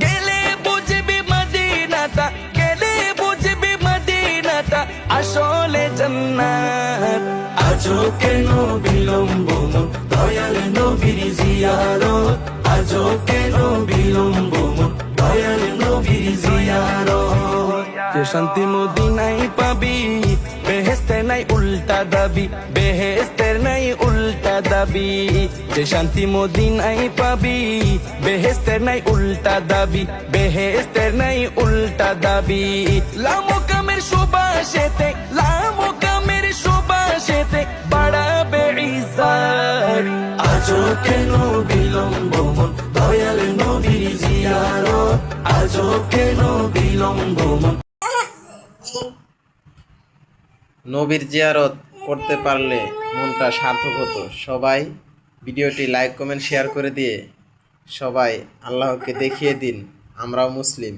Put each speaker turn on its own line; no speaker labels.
গেলে বুঝবি মদিনাটা, গেলে বুঝবি মদিনাটা আসলে জান্নাত। আজও কেন বিলম্ব মন দয়াল নবীর জিয়ারত, আজও কেন বিলম্ব মন দয়াল নবীর জিয়ারত। যে শান্তি মদিনায় পাবি, বেহেশতে নাই উল্টা দাবি, বেহেশতের নাই উল্টা দাবি। যে শান্তি মদিনায় পাবি, বেহেশতের নাই উল্টা দাবি, বেহেশতের নাই উল্টা দাবি। লামকামের সুবাসেতে, লামকামের সুবাসেতে বাড়াবে ইজ্জত। আজও কেন বিলম্ব মন দয়াল নবীর জিয়ারত, আজও কেন বিলম্ব মন।
নবীর জিয়ারত করতে পারলে মনটা সার্থক হতো। সবাই ভিডিওটি লাইক কমেন্ট শেয়ার করে দিয়ে সবাই আল্লাহকে দেখিয়ে দিন আমরাও মুসলিম।